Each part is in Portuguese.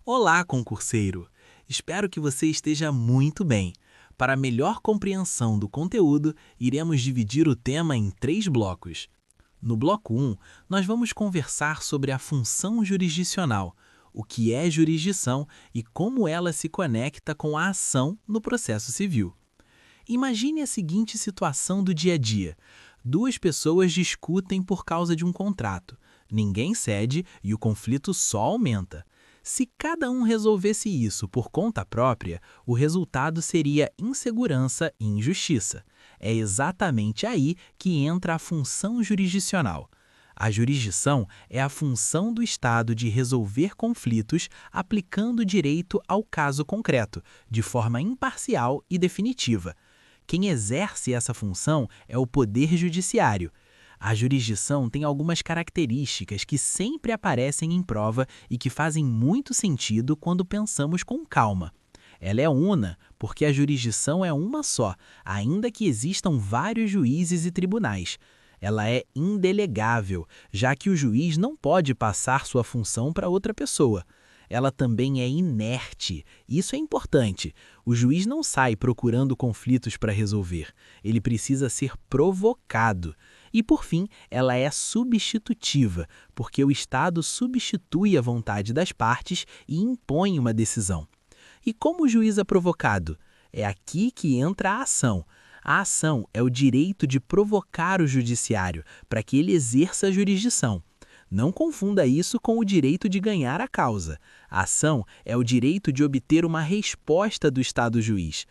Olá, concurseiro! Espero que você esteja muito bem. Para melhor compreensão do conteúdo, iremos dividir o tema em 3 blocos. No bloco 1, nós vamos conversar sobre a função jurisdicional, o que é jurisdição e como ela se conecta com a ação no processo civil. Imagine a seguinte situação do dia a dia. 2 pessoas discutem por causa de um contrato. Ninguém cede e o conflito só aumenta. Se cada um resolvesse isso por conta própria, o resultado seria insegurança e injustiça. É exatamente aí que entra a função jurisdicional. A jurisdição é a função do Estado de resolver conflitos aplicando direito ao caso concreto, de forma imparcial e definitiva. Quem exerce essa função é o Poder Judiciário. A jurisdição tem algumas características que sempre aparecem em prova e que fazem muito sentido quando pensamos com calma. Ela é una, porque a jurisdição é uma só, ainda que existam vários juízes e tribunais. Ela é indelegável, já que o juiz não pode passar sua função para outra pessoa. Ela também é inerte. Isso é importante. O juiz não sai procurando conflitos para resolver. Ele precisa ser provocado. E, por fim, ela é substitutiva, porque o Estado substitui a vontade das partes e impõe uma decisão. E como o juiz é provocado? É aqui que entra a ação. A ação é o direito de provocar o judiciário para que ele exerça a jurisdição. Não confunda isso com o direito de ganhar a causa. A ação é o direito de obter uma resposta do Estado juiz.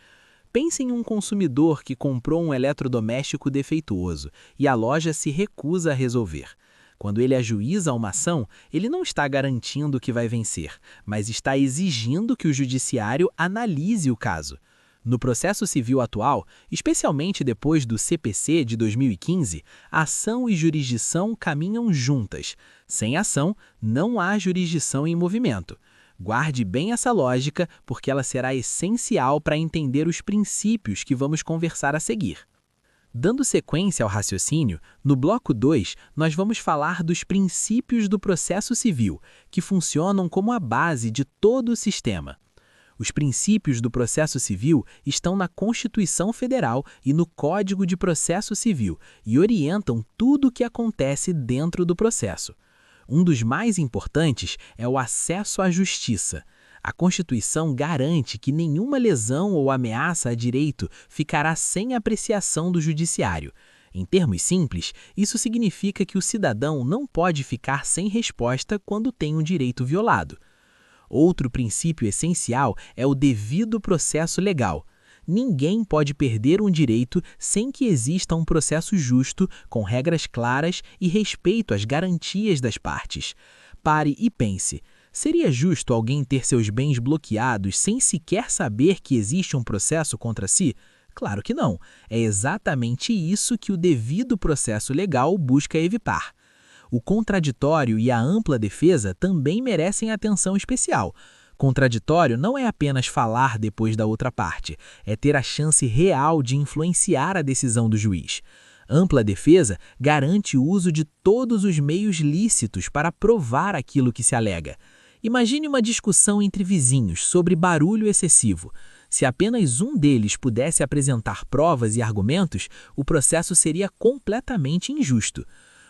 Pense em um consumidor que comprou um eletrodoméstico defeituoso e a loja se recusa a resolver. Quando ele ajuiza uma ação, ele não está garantindo que vai vencer, mas está exigindo que o judiciário analise o caso. No processo civil atual, especialmente depois do CPC de 2015, ação e jurisdição caminham juntas. Sem ação, não há jurisdição em movimento. Guarde bem essa lógica, porque ela será essencial para entender os princípios que vamos conversar a seguir. Dando sequência ao raciocínio, no bloco 2, nós vamos falar dos princípios do processo civil, que funcionam como a base de todo o sistema. Os princípios do processo civil estão na Constituição Federal e no Código de Processo Civil e orientam tudo o que acontece dentro do processo. Um dos mais importantes é o acesso à justiça. A Constituição garante que nenhuma lesão ou ameaça a direito ficará sem apreciação do judiciário. Em termos simples, isso significa que o cidadão não pode ficar sem resposta quando tem um direito violado. Outro princípio essencial é o devido processo legal. Ninguém pode perder um direito sem que exista um processo justo, com regras claras e respeito às garantias das partes. Pare e pense. Seria justo alguém ter seus bens bloqueados sem sequer saber que existe um processo contra si? Claro que não. É exatamente isso que o devido processo legal busca evitar. O contraditório e a ampla defesa também merecem atenção especial. Contraditório não é apenas falar depois da outra parte, é ter a chance real de influenciar a decisão do juiz. Ampla defesa garante o uso de todos os meios lícitos para provar aquilo que se alega. Imagine uma discussão entre vizinhos sobre barulho excessivo. Se apenas um deles pudesse apresentar provas e argumentos, o processo seria completamente injusto.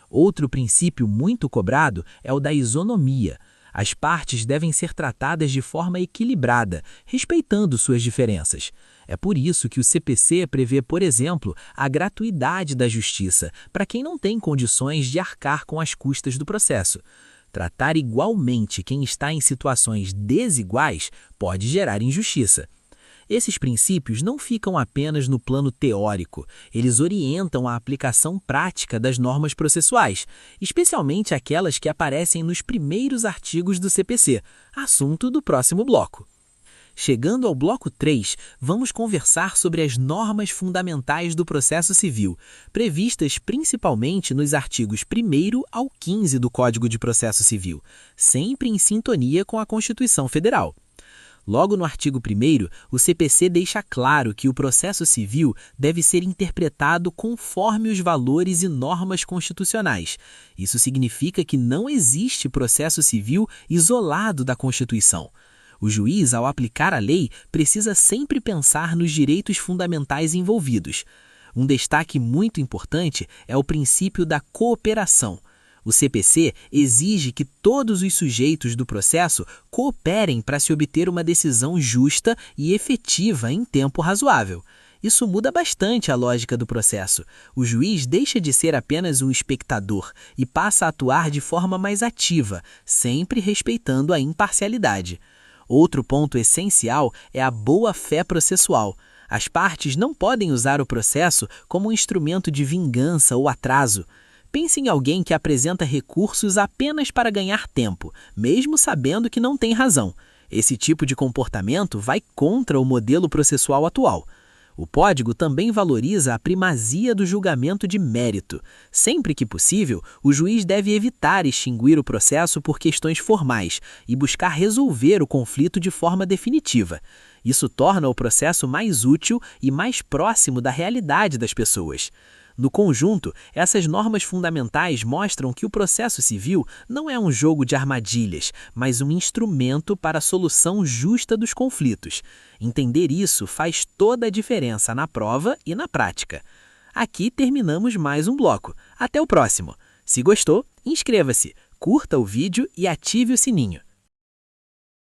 Outro princípio muito cobrado é o da isonomia. As partes devem ser tratadas de forma equilibrada, respeitando suas diferenças. É por isso que o CPC prevê, por exemplo, a gratuidade da justiça para quem não tem condições de arcar com as custas do processo. Tratar igualmente quem está em situações desiguais pode gerar injustiça. Esses princípios não ficam apenas no plano teórico, eles orientam a aplicação prática das normas processuais, especialmente aquelas que aparecem nos primeiros artigos do CPC, assunto do próximo bloco. Chegando ao bloco 3, vamos conversar sobre as normas fundamentais do processo civil, previstas principalmente nos artigos 1º ao 15 do Código de Processo Civil, sempre em sintonia com a Constituição Federal. Logo no artigo 1º, o CPC deixa claro que o processo civil deve ser interpretado conforme os valores e normas constitucionais. Isso significa que não existe processo civil isolado da Constituição. O juiz, ao aplicar a lei, precisa sempre pensar nos direitos fundamentais envolvidos. Um destaque muito importante é o princípio da cooperação. O CPC exige que todos os sujeitos do processo cooperem para se obter uma decisão justa e efetiva em tempo razoável. Isso muda bastante a lógica do processo. O juiz deixa de ser apenas um espectador e passa a atuar de forma mais ativa, sempre respeitando a imparcialidade. Outro ponto essencial é a boa-fé processual. As partes não podem usar o processo como um instrumento de vingança ou atraso. Pense em alguém que apresenta recursos apenas para ganhar tempo, mesmo sabendo que não tem razão. Esse tipo de comportamento vai contra o modelo processual atual. O Código também valoriza a primazia do julgamento de mérito. Sempre que possível, o juiz deve evitar extinguir o processo por questões formais e buscar resolver o conflito de forma definitiva. Isso torna o processo mais útil e mais próximo da realidade das pessoas. No conjunto, essas normas fundamentais mostram que o processo civil não é um jogo de armadilhas, mas um instrumento para a solução justa dos conflitos. Entender isso faz toda a diferença na prova e na prática. Aqui terminamos mais um bloco. Até o próximo! Se gostou, inscreva-se, curta o vídeo e ative o sininho.